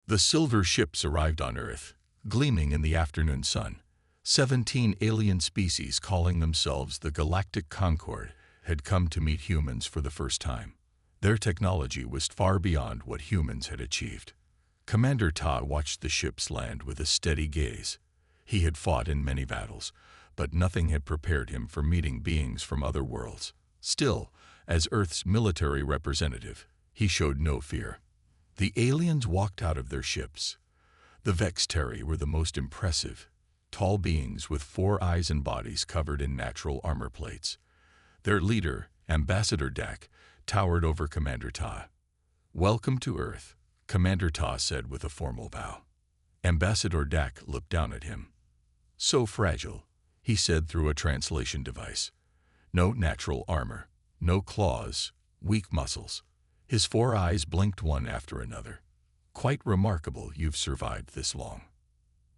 The silver ships arrived on Earth, gleaming in the afternoon sun. 17 alien species calling themselves the Galactic Concord had come to meet humans for the first time. Their technology was far beyond what humans had achieved. Commander Ta watched the ships land with a steady gaze. He had fought in many battles, but nothing had prepared him for meeting beings from other worlds. Still, as Earth's military representative, he showed no fear. The aliens walked out of their ships. The Vexteri were the most impressive, tall beings with 4 eyes and bodies covered in natural armor plates. Their leader, Ambassador Dak, towered over Commander Ta. "Welcome to Earth," Commander Ta said with a formal bow. Ambassador Dak looked down at him. "So fragile," he said through a translation device. "No natural armor, no claws, weak muscles." His 4 eyes blinked one after another. "Quite remarkable you've survived this long."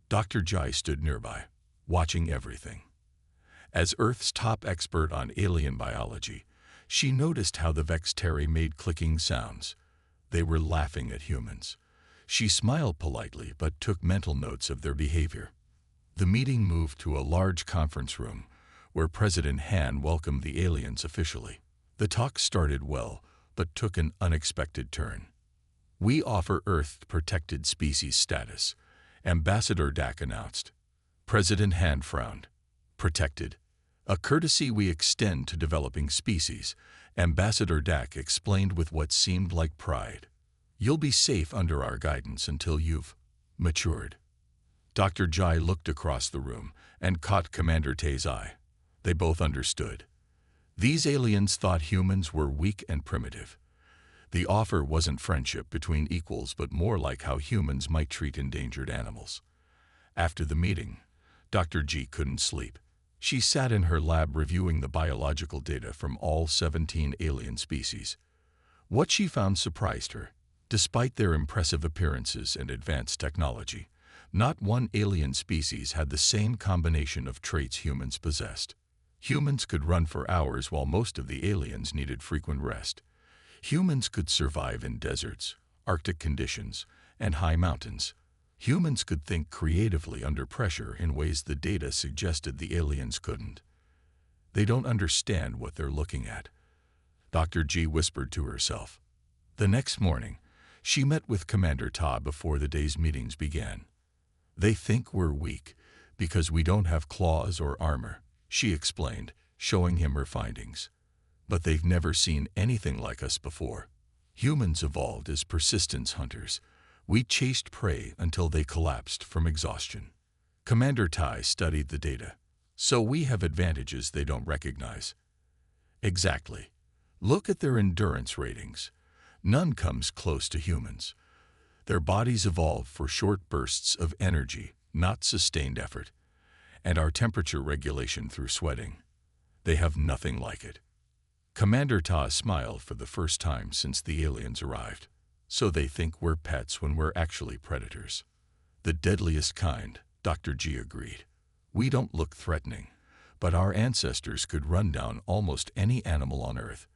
Dr. Jai stood nearby, watching everything. As Earth's top expert on alien biology, she noticed how the Vexteri made clicking sounds. They were laughing at humans. She smiled politely but took mental notes of their behavior. The meeting moved to a large conference room, where President Han welcomed the aliens officially. The talk started well, but took an unexpected turn. "We offer Earth protected species status," Ambassador Dak announced. President Han frowned. "Protected? A courtesy we extend to developing species," Ambassador Dak explained with what seemed like pride. "You'll be safe under our guidance until you've matured." Dr. Jai looked across the room and caught Commander Tae's eye. They both understood. These aliens thought humans were weak and primitive. The offer wasn't friendship between equals, but more like how humans might treat endangered animals. After the meeting, Dr. G couldn't sleep. She sat in her lab reviewing the biological data from all 17 alien species. What she found surprised her. Despite their impressive appearances and advanced technology, not one alien species had the same combination of traits humans possessed. Humans could run for hours while most of the aliens needed frequent rest. Humans could survive in deserts, Arctic conditions, and high mountains. Humans could think creatively under pressure in ways the data suggested the aliens couldn't. "They don't understand what they're looking at," Dr. G whispered to herself. The next morning, she met with Commander Ta before the day's meetings began. "They think we're weak because we don't have claws or armor," she explained, showing him her findings. "But they've never seen anything like us before. Humans evolved as persistence hunters. We chased prey until they collapsed from exhaustion." Commander Tai studied the data. "So we have advantages they don't recognize." "Exactly. Look at their endurance ratings. None comes close to humans. Their bodies evolved for short bursts of energy, not sustained effort. And our temperature regulation through sweating. They have nothing like it." Commander Ta smiled for the first time since the aliens arrived. "So they think we're pets when we're actually predators." "The deadliest kind," Dr. G agreed. "We don't look threatening, but our ancestors could run down almost any animal on Earth,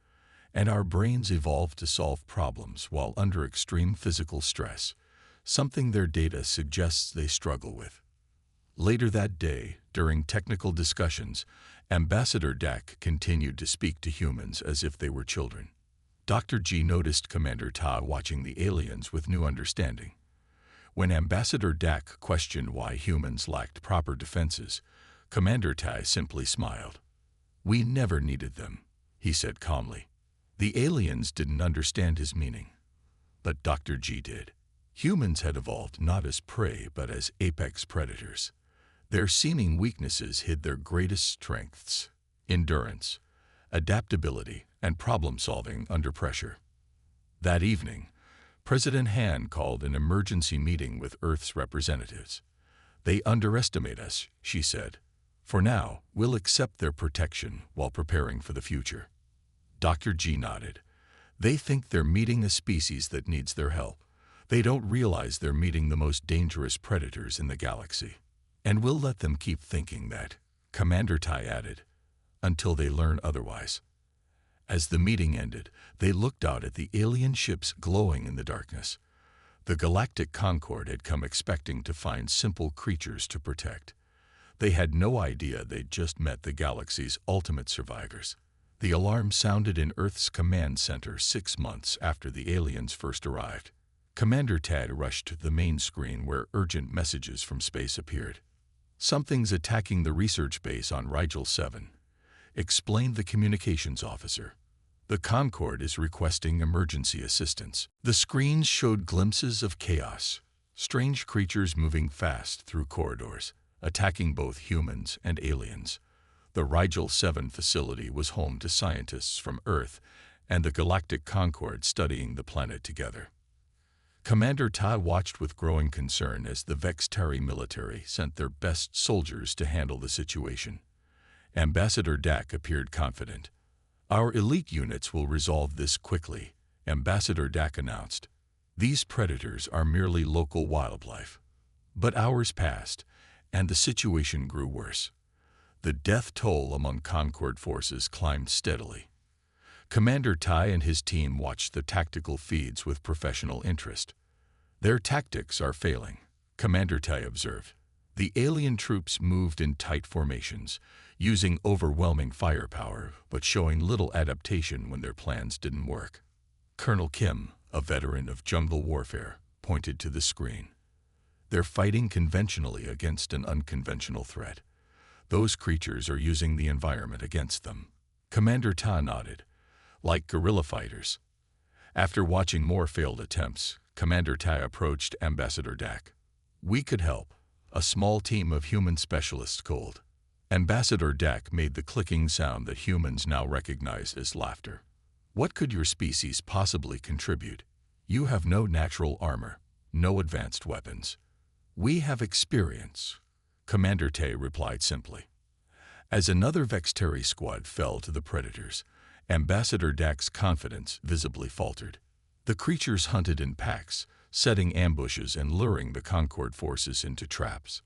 and our brains evolved to solve problems while under extreme physical stress, something their data suggests they struggle with." Later that day, during technical discussions, Ambassador Dak continued to speak to humans as if they were children. Dr. G noticed Commander Ta watching the aliens with new understanding. When Ambassador Dak questioned why humans lacked proper defenses, Commander Ta simply smiled. "We never needed them," he said calmly. The aliens didn't understand his meaning, but Dr. G did. Humans had evolved not as prey but as apex predators. Their seeming weaknesses hid their greatest strengths: endurance, adaptability, and problem-solving under pressure. That evening, President Han called an emergency meeting with Earth's representatives. "They underestimate us," she said. "For now, we'll accept their protection while preparing for the future." Dr. G nodded. "They think they're meeting a species that needs their help. They don't realize they're meeting the most dangerous predators in the galaxy. And we'll let them keep thinking that," Commander Tai added, "until they learn otherwise." As the meeting ended, they looked out at the alien ships glowing in the darkness. The Galactic Concord had come expecting to find simple creatures to protect. They had no idea they'd just met the galaxy's ultimate survivors. The alarm sounded in Earth's command center 6 months after the aliens first arrived. Commander Tad rushed to the main screen where urgent messages from space appeared. "Something's attacking the research base on Rigel 7, explained the communications officer. "The Concord is requesting emergency assistance." The screens showed glimpses of chaos, strange creatures moving fast through corridors, attacking both humans and aliens. The Rigel 7 facility was home to scientists from Earth and the Galactic Concord studying the planet together. Commander Ta watched with growing concern as the Vextari military sent their best soldiers to handle the situation. Ambassador Dak appeared confident. "Our elite units will resolve this quickly," Ambassador Dak announced. "These predators are merely local wildlife." But hours passed, and the situation grew worse. The death toll among Concord forces climbed steadily. Commander Tai and his team watched the tactical feeds with professional interest. "Their tactics are failing," Commander Tai observed. The alien troops moved in tight formations, using overwhelming firepower, but showing little adaptation when their plans didn't work. Colonel Kim, a veteran of jungle warfare, pointed to the screen. "They're fighting conventionally against an unconventional threat. Those creatures are using the environment against them." Commander Ta nodded. "Like guerrilla fighters." After watching more failed attempts, Commander Ta approached Ambassador Dak. "We could help," a small team of human specialists called. Ambassador Dak made the clicking sound that humans now recognize as laughter. "What could your species possibly contribute? You have no natural armor, no advanced weapons." "We have experience," Commander Tay replied simply. As another Vextari squad fell to the predators, Ambassador Dak's confidence visibly faltered. The creatures hunted in packs, setting ambushes and luring the Concord forces into traps.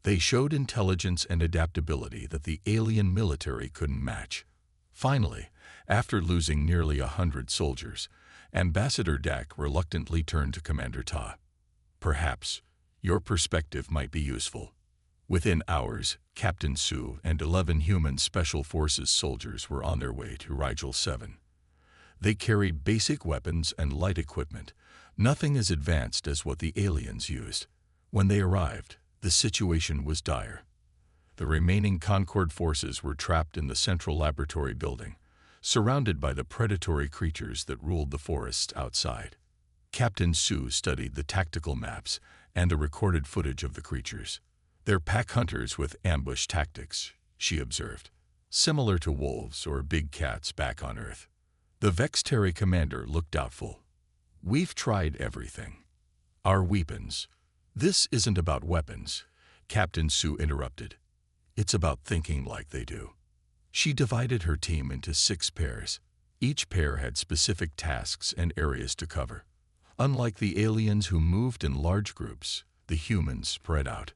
They showed intelligence and adaptability that the alien military couldn't match. Finally, after losing nearly 100 soldiers, Ambassador Dak reluctantly turned to Commander Ta. "Perhaps your perspective might be useful." Within hours, Captain Su and 11 human Special Forces soldiers were on their way to Rigel 7. They carried basic weapons and light equipment, nothing as advanced as what the aliens used. When they arrived, the situation was dire. The remaining Concord forces were trapped in the central laboratory building, surrounded by the predatory creatures that ruled the forests outside. Captain Su studied the tactical maps and the recorded footage of the creatures. "They're pack hunters with ambush tactics," she observed, "similar to wolves or big cats back on Earth." The Vextari commander looked doubtful. "We've tried everything. Our weapons." "This isn't about weapons," Captain Su interrupted. "It's about thinking like they do." She divided her team into 6 pairs. Each pair had specific tasks and areas to cover. Unlike the aliens who moved in large groups, the humans spread out.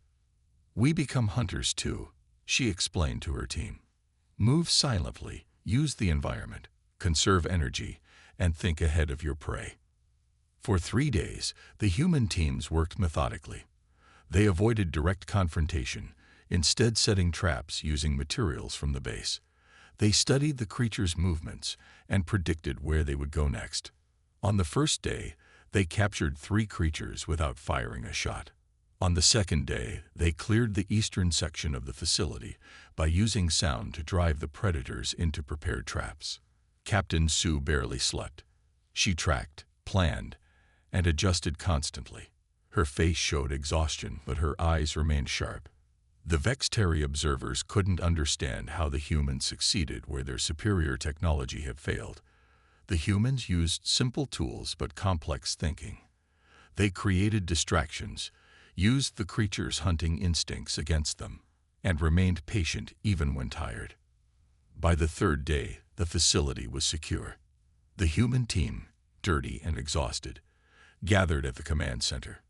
"We become hunters too," she explained to her team. "Move silently, use the environment, conserve energy, and think ahead of your prey." For 3 days, the human teams worked methodically. They avoided direct confrontation, instead setting traps using materials from the base. They studied the creatures' movements and predicted where they would go next. On the first day, they captured 3 creatures without firing a shot. On the second day, they cleared the eastern section of the facility by using sound to drive the predators into prepared traps. Captain Su barely slept. She tracked, planned, and adjusted constantly. Her face showed exhaustion, but her eyes remained sharp. The Vextari observers couldn't understand how the humans succeeded where their superior technology had failed. The humans used simple tools but complex thinking. They created distractions, used the creatures' hunting instincts against them, and remained patient even when tired. By the 3rd day, the facility was secure. The human team, dirty and exhausted, gathered at the command center.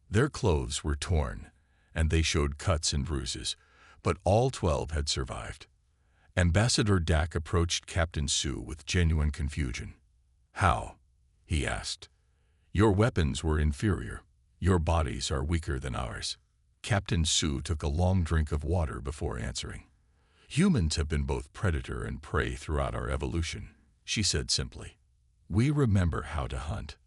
Their clothes were torn, and they showed cuts and bruises, but all 12 had survived. Ambassador Dak approached Captain Su with genuine confusion. "How?" he asked. Your weapons were inferior. Your bodies are weaker than ours. Captain Sue took a long drink of water before answering. Humans have been both predator and prey throughout our evolution, she said simply. We remember how to hunt.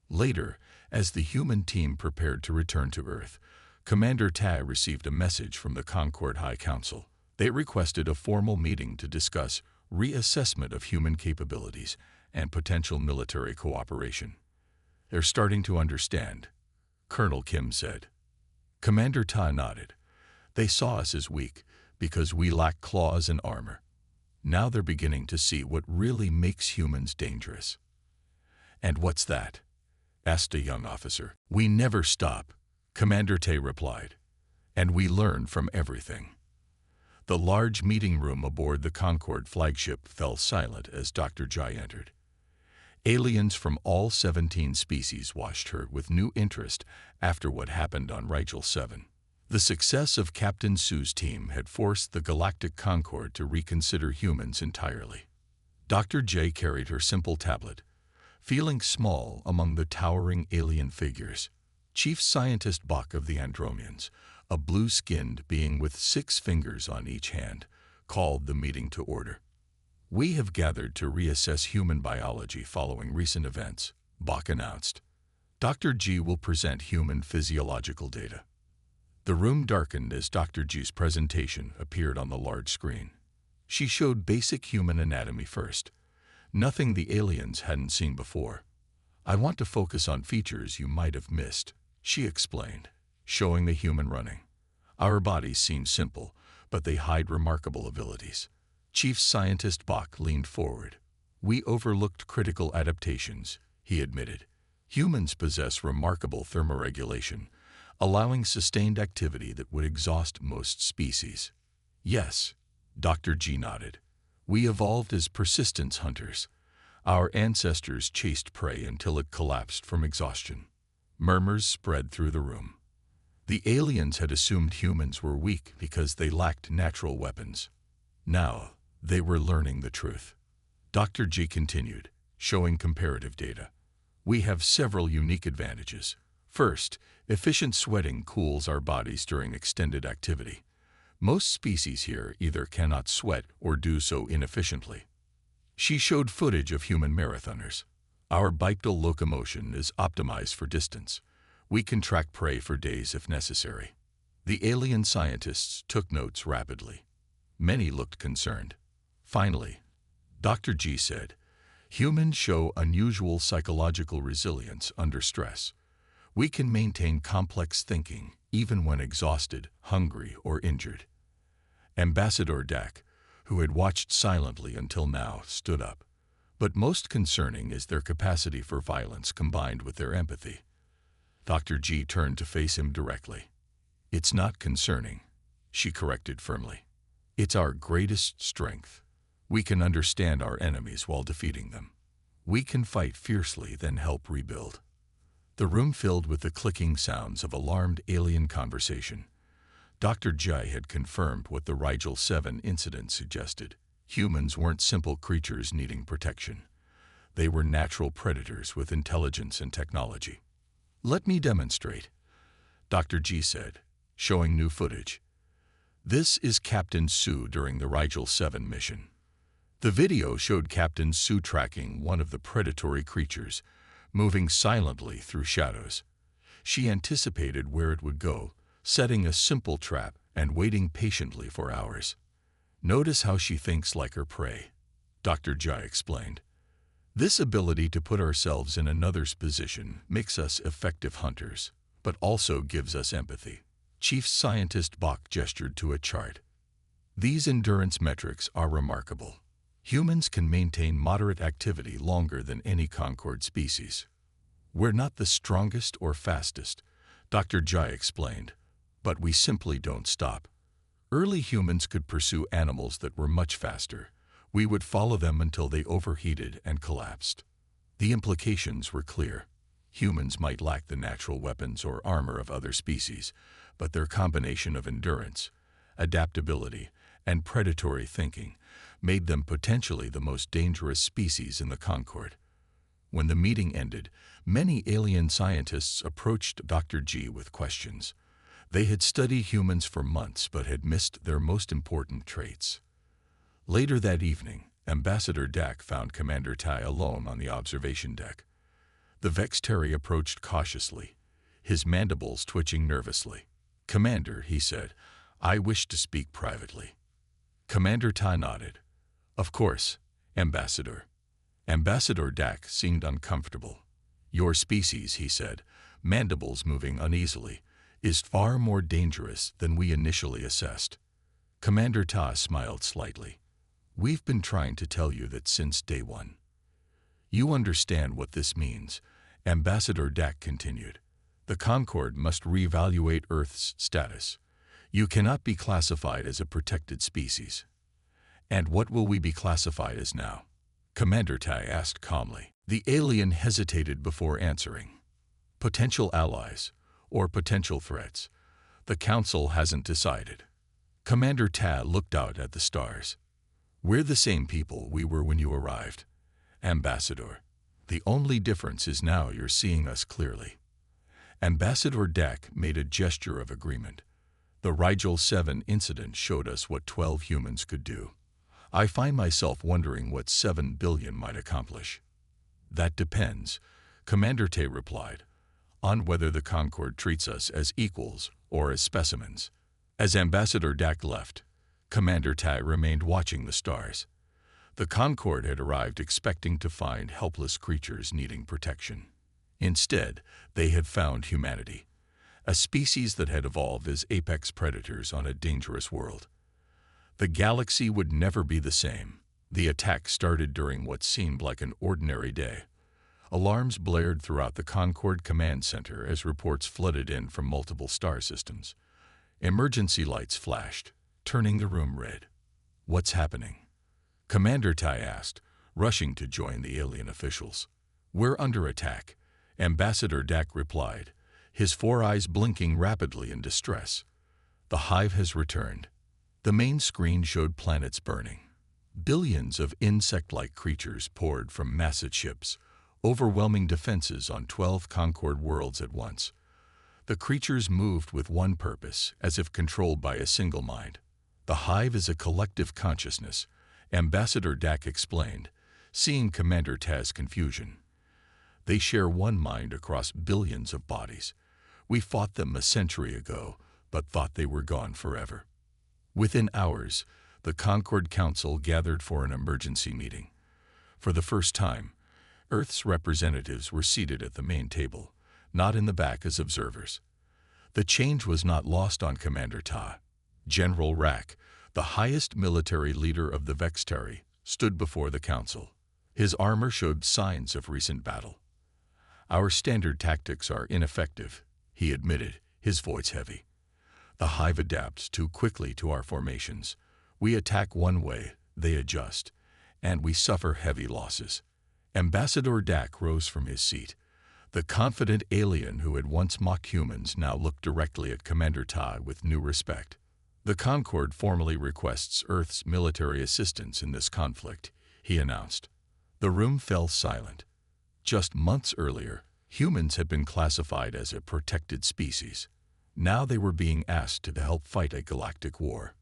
Later, as the human team prepared to return to Earth, Commander Tai received a message from the Concord High Council. They requested a formal meeting to discuss reassessment of human capabilities and potential military cooperation. They're starting to understand, Colonel Kim said. Commander Tai nodded. They saw us as weak because we lack claws and armor. Now they're beginning to see what really makes humans dangerous. And what's that? Asked a young officer. We never stop, Commander Tai replied. And we learn from everything. The large meeting room aboard the Concorde flagship fell silent as Dr. Jai entered. Aliens from all 17 species watched her with new interest after what happened on Rigel 7. The success of Captain Sue's team had forced the Galactic Concorde to reconsider humans entirely. Dr. J carried her simple tablet, feeling small among the towering alien figures. Chief Scientist Bach of the Andromeans, a blue-skinned being with 6 fingers on each hand, called the meeting to order. We have gathered to reassess human biology following recent events, Bach announced. Dr. G will present human physiological data. The room darkened as Dr. G's presentation appeared on the large screen. She showed basic human anatomy first, nothing the aliens hadn't seen before. I want to focus on features you might have missed, she explained, showing the human running. Our bodies seem simple, but they hide remarkable abilities. Chief Scientist Bach leaned forward. We overlooked critical adaptations, he admitted. Humans possess remarkable thermoregulation, allowing sustained activity that would exhaust most species. Yes, Dr. G nodded. We evolved as persistence hunters. Our ancestors chased prey until it collapsed from exhaustion. Murmurs spread through the room. The aliens had assumed humans were weak because they lacked natural weapons. Now, they were learning the truth. Dr. G continued, showing comparative data. We have several unique advantages. First, efficient sweating cools our bodies during extended activity. Most species here either cannot sweat or do so inefficiently. She showed footage of human marathoners. Our bipedal locomotion is optimized for distance. We can track prey for days if necessary. The alien scientists took notes rapidly. Many looked concerned. Finally, Dr. G said, humans show unusual psychological resilience under stress. We can maintain complex thinking even when exhausted, hungry, or injured. Ambassador Dak, who had watched silently until now, stood up. But most concerning is their capacity for violence combined with their empathy. Dr. G turned to face him directly. It's not concerning, she corrected firmly. It's our greatest strength. We can understand our enemies while defeating them. We can fight fiercely, then help rebuild. The room filled with the clicking sounds of alarmed alien conversation. Dr. J had confirmed what the Rigel 7 incident suggested. Humans weren't simple creatures needing protection. They were natural predators with intelligence and technology. Let me demonstrate, Dr. G said, showing new footage. This is Captain Sue during the Rigel 7 mission. The video showed Captain Sue tracking one of the predatory creatures, moving silently through shadows. She anticipated where it would go, setting a simple trap and waiting patiently for hours. Notice how she thinks like her prey, Dr. Jai explained. This ability to put ourselves in another's position makes us effective hunters, but also gives us empathy. Chief Scientist Bach gestured to a chart. These endurance metrics are remarkable. Humans can maintain moderate activity longer than any Concorde species. We're not the strongest or fastest, Dr. Jai explained, but we simply don't stop. Early humans could pursue animals that were much faster. We would follow them until they overheated and collapsed. The implications were clear. Humans might lack the natural weapons or armor of other species, but their combination of endurance, adaptability, and predatory thinking made them potentially the most dangerous species in the Concorde. When the meeting ended, many alien scientists approached Dr. G with questions. They had studied humans for months but had missed their most important traits. Later that evening, Ambassador Dak found Commander Tai alone on the observation deck. The Vextari approached cautiously, his mandibles twitching nervously. "Commander," he said, "I wish to speak privately." Commander Tai nodded. "Of course, Ambassador." Ambassador Dak seemed uncomfortable. "Your species," he said, mandibles moving uneasily, "is far more dangerous than we initially assessed." Commander Ta smiled slightly. "We've been trying to tell you that since day one." "You understand what this means," Ambassador Dak continued. "The Concord must reevaluate Earth's status. You cannot be classified as a protected species." "And what will we be classified as now?" Commander Tai asked calmly. The alien hesitated before answering. "Potential allies, or potential threats. The Council hasn't decided." Commander Ta looked out at the stars. "We're the same people we were when you arrived, Ambassador. The only difference is now you're seeing us clearly." Ambassador Dak made a gesture of agreement. "The Rigel 7 incident showed us what 12 humans could do. I find myself wondering what 7 billion might accomplish." "That depends," Commander Tay replied, "on whether the Concord treats us as equals or as specimens." As Ambassador Dak left, Commander Tai remained watching the stars. The Concord had arrived expecting to find helpless creatures needing protection. Instead, they had found humanity, a species that had evolved as apex predators on a dangerous world. The galaxy would never be the same. The attack started during what seemed like an ordinary day. Alarms blared throughout the Concord Command Center as reports flooded in from multiple star systems. Emergency lights flashed, turning the room red. "What's happening?" Commander Tai asked, rushing to join the alien officials. "We're under attack," Ambassador Dak replied, his 4 eyes blinking rapidly in distress. "The hive has returned." The main screen showed planets burning. Billions of insect-like creatures poured from massive ships, overwhelming defenses on 12 Concord worlds at once. The creatures moved with one purpose, as if controlled by a single mind. "The hive is a collective consciousness," Ambassador Dak explained, seeing Commander Taz's confusion. "They share one mind across billions of bodies. We fought them a century ago, but thought they were gone forever." Within hours, the Concord Council gathered for an emergency meeting. For the first time, Earth's representatives were seated at the main table, not in the back as observers. The change was not lost on Commander Ta. General Rack, the highest military leader of the Vextari, stood before the council. His armor showed signs of recent battle. "Our standard tactics are ineffective," he admitted, his voice heavy. "The hive adapts too quickly to our formations. We attack one way, they adjust, and we suffer heavy losses." Ambassador Dak rose from his seat. The confident alien who had once mocked humans now looked directly at Commander Ta with new respect. "The Concord formally requests Earth's military assistance in this conflict," he announced. The room fell silent. Just months earlier, humans had been classified as a protected species. Now they were being asked to help fight a galactic war.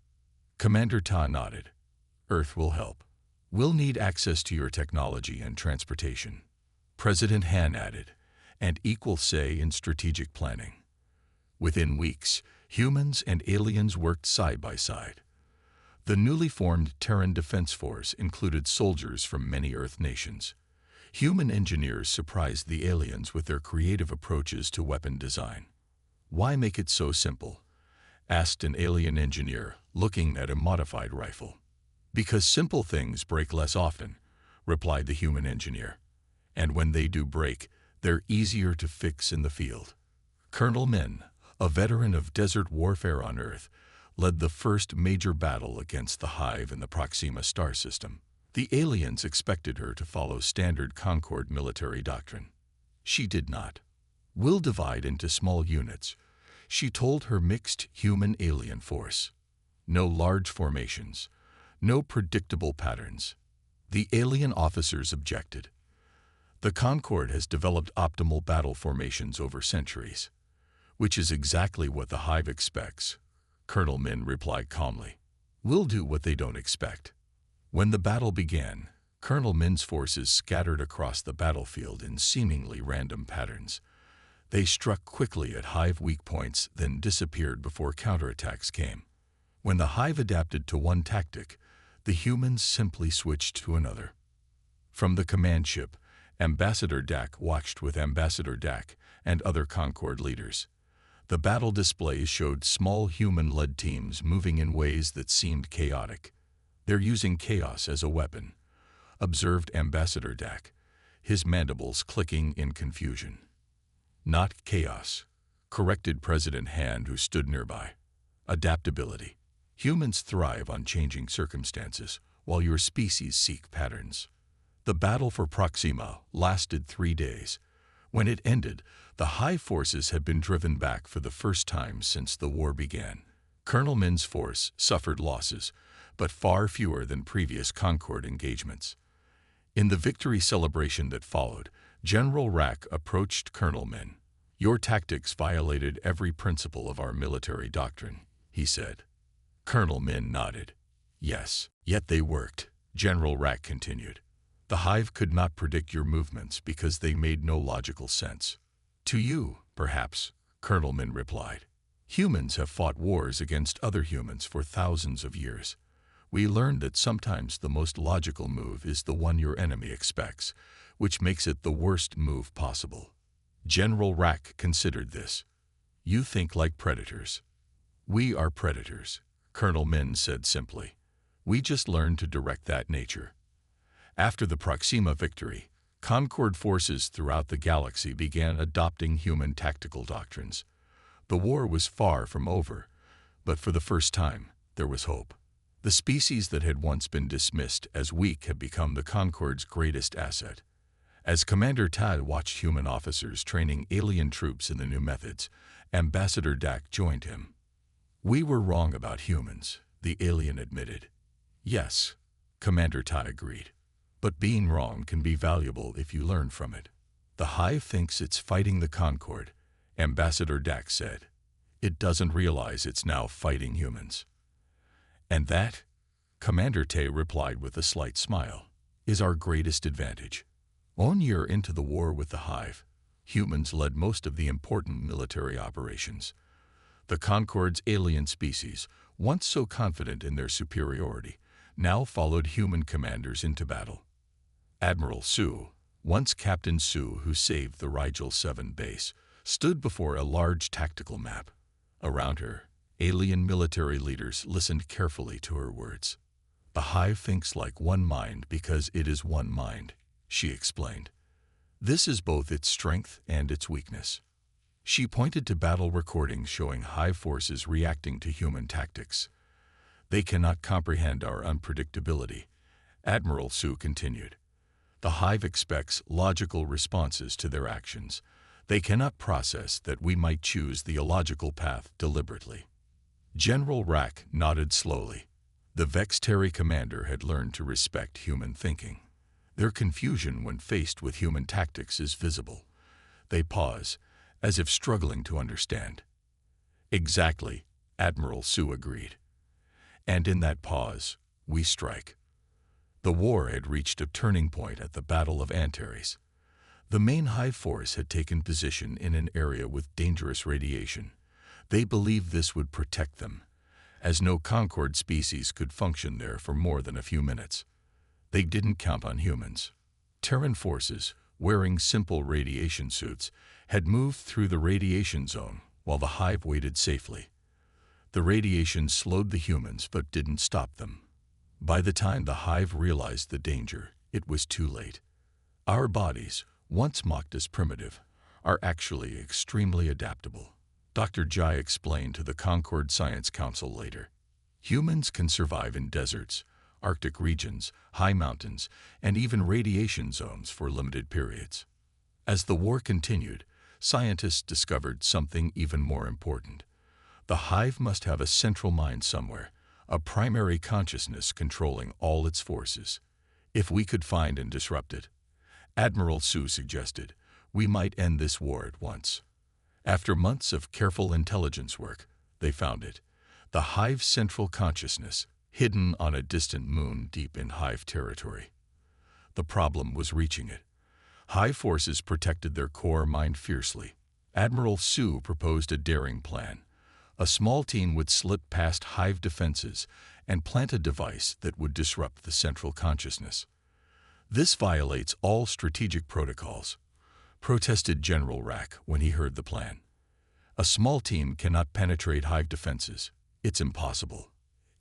Commander Ta nodded. "Earth will help. We'll need access to your technology and transportation." President Han added, "and equal say in strategic planning." Within weeks, humans and aliens worked side by side. The newly formed Terran Defense Force included soldiers from many Earth nations. Human engineers surprised the aliens with their creative approaches to weapon design. "Why make it so simple?" asked an alien engineer, looking at a modified rifle. "Because simple things break less often," replied the human engineer. "And when they do break, they're easier to fix in the field." Colonel Min, a veteran of desert warfare on Earth, led the first major battle against the Hive in the Proxima star system. The aliens expected her to follow standard Concord military doctrine. She did not. "We'll divide into small units," she told her mixed human-alien force. "No large formations. No predictable patterns." The alien officers objected. The Concorde has developed optimal battle formations over centuries, which is exactly what the Hive expects, Colonel Min replied calmly. We'll do what they don't expect. When the battle began, Colonel Min's forces scattered across the battlefield in seemingly random patterns. They struck quickly at Hive weak points, then disappeared before counterattacks came. When the Hive adapted to one tactic, the humans simply switched to another. From the command ship, Ambassador Dak watched with Ambassador Dak and other Concorde leaders. The battle displays showed small human-led teams moving in ways that seemed chaotic. They're using chaos as a weapon, observed Ambassador Dak, his mandibles clicking in confusion. Not chaos, corrected President Hand, who stood nearby. Adaptability. Humans thrive on changing circumstances, while your species seek patterns. The battle for Proxima lasted 3 days. When it ended, the Hive forces had been driven back for the first time since the war began. Colonel Min's force suffered losses, but far fewer than previous Concorde engagements. In the victory celebration that followed, General Rack approached Colonel Min. Your tactics violated every principle of our military doctrine, he said. Colonel Min nodded. Yes, yet they worked, General Rack continued. The Hive could not predict your movements because they made no logical sense. To you, perhaps, Colonel Min replied. Humans have fought wars against other humans for thousands of years. We learned that sometimes the most logical move is the one your enemy expects, which makes it the worst move possible. General Rack considered this. You think like predators. We are predators, Colonel Min said simply. We just learned to direct that nature. After the Proxima victory, Concorde forces throughout the galaxy began adopting human tactical doctrines. The war was far from over, but for the first time, there was hope. The species that had once been dismissed as weak had become the Concorde's greatest asset. As Commander Tad watched human officers training alien troops in the new methods, Ambassador Dak joined him. We were wrong about humans, the alien admitted. Yes, Commander Tad agreed. But being wrong can be valuable if you learn from it. The Hive thinks it's fighting the Concorde, Ambassador Dak said. It doesn't realize it's now fighting humans. And that, Commander Tay replied with a slight smile, is our greatest advantage. 1 year into the war with the Hive, humans led most of the important military operations. The Concorde's alien species, once so confident in their superiority, now followed human commanders into battle. Admiral Sue, once Captain Sue who saved the Rigel 7 base, stood before a large tactical map. Around her, alien military leaders listened carefully to her words. The Hive thinks like one mind because it is one mind, she explained. This is both its strength and its weakness. She pointed to battle recordings showing Hive forces reacting to human tactics. They cannot comprehend our unpredictability, Admiral Sue continued. The Hive expects logical responses to their actions. They cannot process that we might choose the illogical path deliberately. General Rack nodded slowly. The Vextari commander had learned to respect human thinking. Their confusion when faced with human tactics is visible. They pause, as if struggling to understand. Exactly, Admiral Sue agreed. And in that pause, we strike. The war had reached a turning point at the Battle of Antares. The main Hive force had taken position in an area with dangerous radiation. They believed this would protect them, as no Concorde species could function there for more than a few minutes. They didn't count on humans. Terran forces, wearing simple radiation suits, had moved through the radiation zone while the Hive waited safely. The radiation slowed the humans but didn't stop them. By the time the Hive realized the danger, it was too late. Our bodies, once mocked as primitive, are actually extremely adaptable, Dr. Jai explained to the Concorde Science Council later. Humans can survive in deserts, Arctic regions, high mountains, and even radiation zones for limited periods. As the war continued, scientists discovered something even more important. The Hive must have a central mind somewhere, a primary consciousness controlling all its forces. If we could find and disrupt it, Admiral Sue suggested, "We might end this war at once." After months of careful intelligence work, they found it. The Hive's central consciousness, hidden on a distant moon deep in Hive territory. The problem was reaching it. Hive forces protected their core mind fiercely. Admiral Sue proposed a daring plan. A small team would slip past Hive defenses and plant a device that would disrupt the central consciousness. "This violates all strategic protocols," protested General Rack when he heard the plan. "A small team cannot penetrate Hive defenses. It's impossible."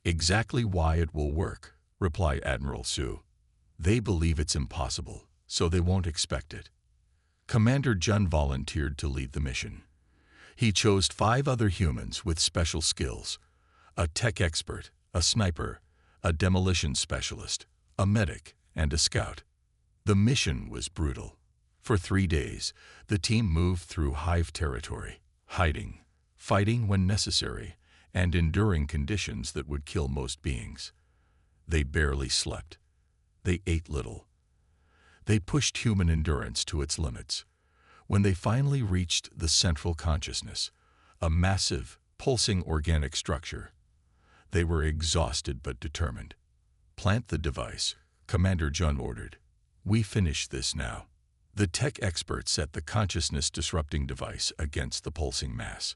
"Exactly why it will work," replied Admiral Sue. "They believe it's impossible, so they won't expect it." Commander Jun volunteered to lead the mission. He chose 5 other humans with special skills: a tech expert, a sniper, a demolition specialist, a medic, and a scout. The mission was brutal. For 3 days, the team moved through Hive territory, hiding, fighting when necessary, and enduring conditions that would kill most beings. They barely slept. They ate little. They pushed human endurance to its limits. When they finally reached the central consciousness, a massive, pulsing organic structure, they were exhausted but determined. "Plant the device," Commander Jun ordered. "We finish this now." The tech expert set the consciousness-disrupting device against the pulsing mass.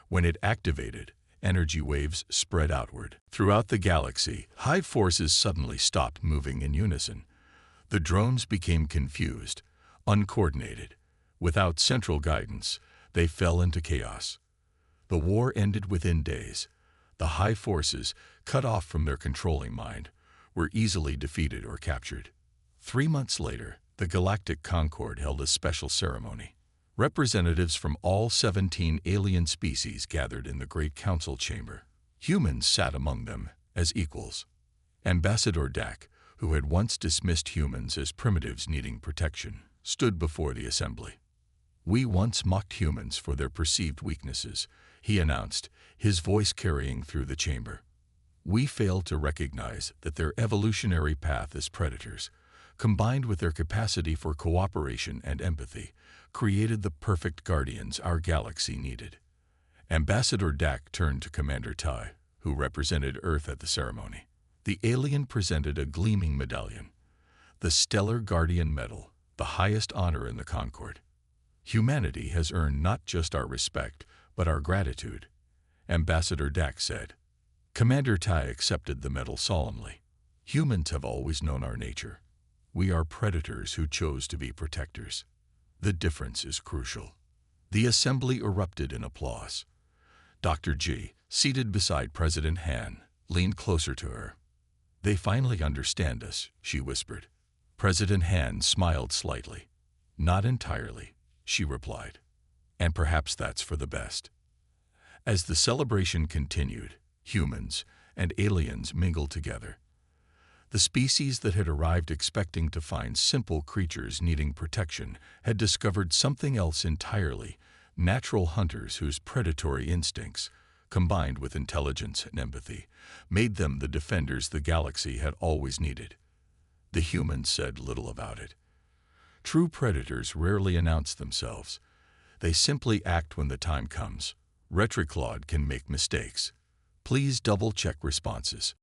When it activated, energy waves spread outward. Throughout the galaxy, Hive forces suddenly stopped moving in unison. The drones became confused, uncoordinated. Without central guidance, they fell into chaos. The war ended within days. The Hive forces, cut off from their controlling mind, were easily defeated or captured. 3 months later, the Galactic Concord held a special ceremony. Representatives from all 17 alien species gathered in the Great Council Chamber. Humans sat among them as equals. Ambassador Dak, who had once dismissed humans as primitives needing protection, stood before the assembly. "We once mocked humans for their perceived weaknesses," he announced, his voice carrying through the chamber. "We failed to recognize that their evolutionary path as predators, combined with their capacity for cooperation and empathy, created the perfect guardians our galaxy needed." Ambassador Dak turned to Commander Tai, who represented Earth at the ceremony. The alien presented a gleaming medallion, the Stellar Guardian Medal, the highest honor in the Concord. "Humanity has earned not just our respect, but our gratitude," Ambassador Dak said. Commander Tai accepted the medal solemnly. "Humans have always known our nature. We are predators who chose to be protectors. The difference is crucial." The assembly erupted in applause. Dr. G, seated beside President Han, leaned closer to her. "They finally understand us," she whispered. President Han smiled slightly. "Not entirely," she replied. "And perhaps that's for the best." As the celebration continued, humans and aliens mingled together. The species that had arrived expecting to find simple creatures needing protection had discovered something else entirely: natural hunters whose predatory instincts, combined with intelligence and empathy, made them the defenders the galaxy had always needed. The humans said little about it. True predators rarely announce themselves. They simply act when the time comes. Retriclaude can make mistakes. Please double-check responses.